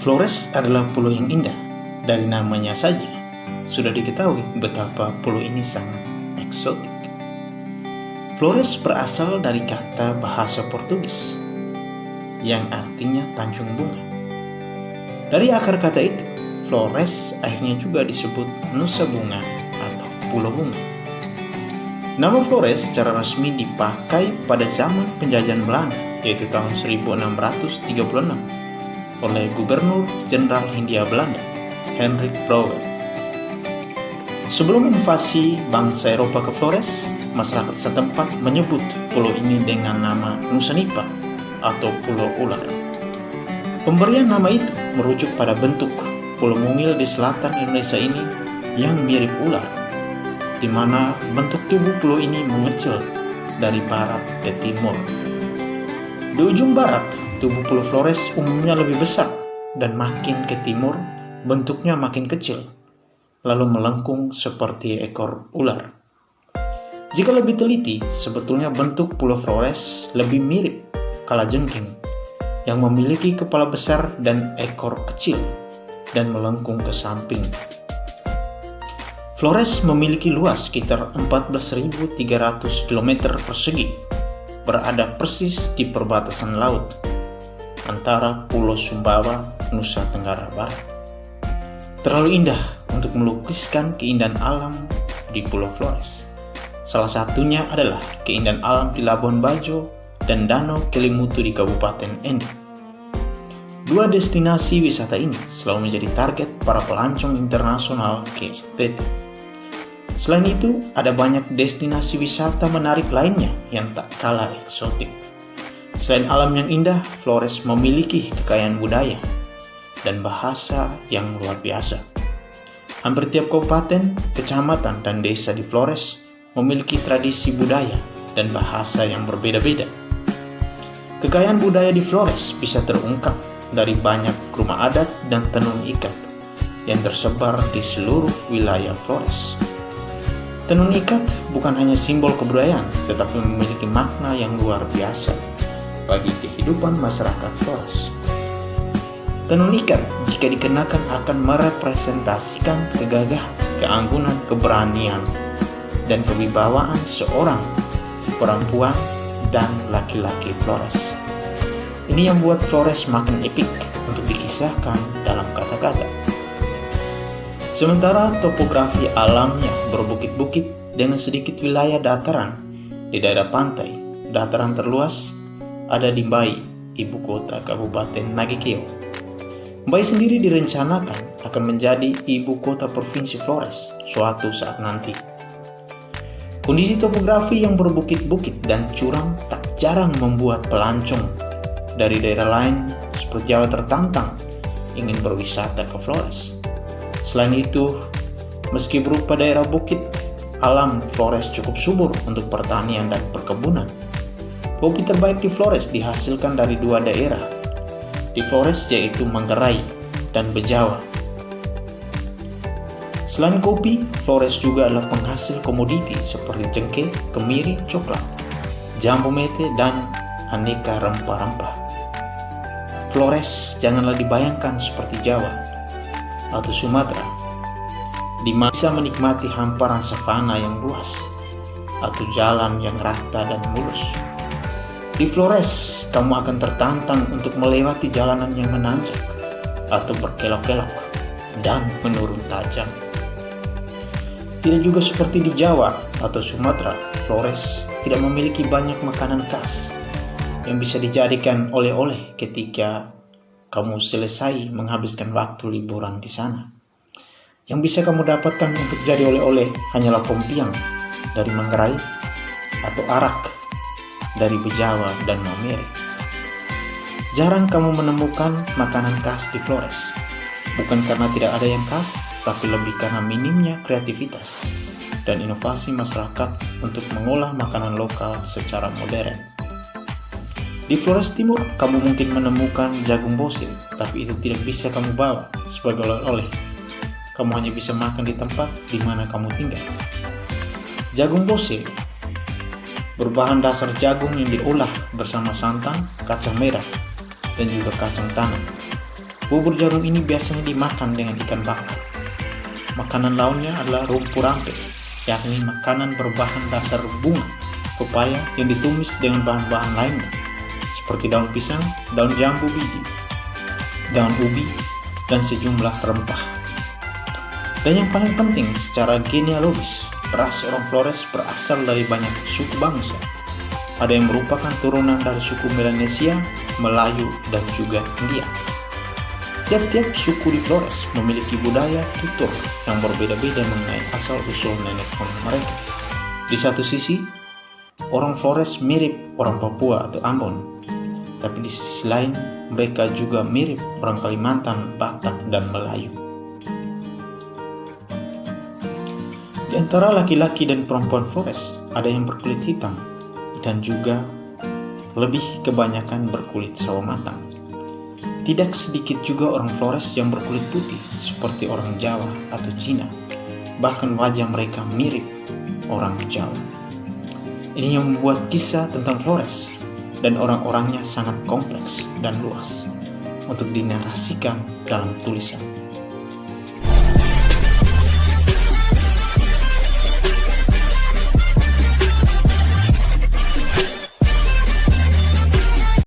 Flores adalah pulau yang indah. Dari namanya saja, sudah diketahui betapa pulau ini sangat eksotik. Flores berasal dari kata bahasa Portugis yang artinya Tanjung Bunga. Dari akar kata itu, Flores akhirnya juga disebut Nusa Bunga atau Pulau Bunga. Nama Flores secara resmi dipakai pada zaman penjajahan Belanda, yaitu tahun 1636 oleh Gubernur Jenderal Hindia Belanda, Hendrik Brouwer. Sebelum invasi bangsa Eropa ke Flores, masyarakat setempat menyebut pulau ini dengan nama Nusa Nipa atau Pulau Ular. Pemberian nama itu merujuk pada bentuk pulau mungil di selatan Indonesia ini yang mirip ular, di mana bentuk tubuh pulau ini mengecil dari barat ke timur. Di ujung barat, tubuh pulau Flores umumnya lebih besar dan makin ke timur bentuknya makin kecil, lalu melengkung seperti ekor ular. Jika lebih teliti, sebetulnya bentuk pulau Flores lebih mirip kalajengking yang memiliki kepala besar dan ekor kecil dan melengkung ke samping. Flores memiliki luas sekitar 14.300 km persegi, berada persis di perbatasan laut antara Pulau Sumbawa, Nusa Tenggara Barat. Terlalu indah untuk melukiskan keindahan alam di Pulau Flores. Salah satunya adalah keindahan alam di Labuan Bajo dan Danau Kelimutu di Kabupaten Ende. Dua destinasi wisata ini selalu menjadi target para pelancong internasional ke NTT. Selain itu, ada banyak destinasi wisata menarik lainnya yang tak kalah eksotik. Selain alam yang indah, Flores memiliki kekayaan budaya dan bahasa yang luar biasa. Hampir tiap kabupaten, kecamatan, dan desa di Flores memiliki tradisi budaya dan bahasa yang berbeda-beda. Kekayaan budaya di Flores bisa terungkap dari banyak rumah adat dan tenun ikat yang tersebar di seluruh wilayah Flores. Tenun ikat bukan hanya simbol kebudayaan, tetapi memiliki makna yang luar biasa bagi kehidupan masyarakat Flores. Tenun ikat jika dikenakan akan merepresentasikan kegagahan, keanggunan, keberanian, dan kewibawaan seorang perempuan dan laki-laki Flores. Ini yang membuat Flores makin epik untuk dikisahkan dalam kata-kata. Sementara topografi alamnya berbukit-bukit dengan sedikit wilayah dataran di daerah pantai, dataran terluas ada di Mbai, ibu kota Kabupaten Nagekeo. Mbai sendiri direncanakan akan menjadi ibu kota provinsi Flores suatu saat nanti. Kondisi topografi yang berbukit-bukit dan curam tak jarang membuat pelancong dari daerah lain seperti Jawa tertantang ingin berwisata ke Flores. Selain itu, meski berupa daerah bukit, alam Flores cukup subur untuk pertanian dan perkebunan. Kopi terbaik di Flores dihasilkan dari dua daerah di Flores, yaitu Manggarai dan Bejawa. Selain kopi, Flores juga adalah penghasil komoditi seperti cengkeh, kemiri, coklat, jambu mete, dan aneka rempah-rempah. Flores janganlah dibayangkan seperti Jawa atau Sumatera, di mana bisa menikmati hamparan savana yang luas atau jalan yang rata dan mulus. Di Flores, kamu akan tertantang untuk melewati jalanan yang menanjak atau berkelok-kelok dan menurun tajam. Tidak juga seperti di Jawa atau Sumatera, Flores tidak memiliki banyak makanan khas yang bisa dijadikan oleh-oleh ketika kamu selesai menghabiskan waktu liburan di sana. Yang bisa kamu dapatkan untuk jadi oleh-oleh hanyalah pompiang dari Manggarai atau arak dari Bejawa dan Maumere. Jarang kamu menemukan makanan khas di Flores, bukan karena tidak ada yang khas, tapi lebih karena minimnya kreativitas dan inovasi masyarakat untuk mengolah makanan lokal secara modern. Di Flores Timur, kamu mungkin menemukan jagung bosil, tapi itu tidak bisa kamu bawa sebagai oleh-oleh. Kamu hanya bisa makan di tempat di mana kamu tinggal. Jagung bosil berbahan dasar jagung yang diolah bersama santan, kacang merah, dan juga kacang tanah. Bubur jagung ini biasanya dimakan dengan ikan bakar. Makanan lainnya adalah rumpu rampe, yakni makanan berbahan dasar bunga pepaya yang ditumis dengan bahan-bahan lainnya, seperti daun pisang, daun jambu biji, daun ubi, dan sejumlah rempah. Dan yang paling penting, secara genealogis, ras orang Flores berasal dari banyak suku bangsa. Ada yang merupakan turunan dari suku Melanesia, Melayu, dan juga India. Tiap-tiap suku di Flores memiliki budaya tutur yang berbeda-beda mengenai asal-usul nenek moyang mereka. Di satu sisi, orang Flores mirip orang Papua atau Ambon, tapi di sisi lain mereka juga mirip orang Kalimantan, Batak, dan Melayu. Di antara laki-laki dan perempuan Flores ada yang berkulit hitam dan juga lebih kebanyakan berkulit sawo matang. Tidak sedikit juga orang Flores yang berkulit putih seperti orang Jawa atau Cina. Bahkan wajah mereka mirip orang Jawa. Ini yang membuat kisah tentang Flores dan orang-orangnya sangat kompleks dan luas untuk dinarasikan dalam tulisan.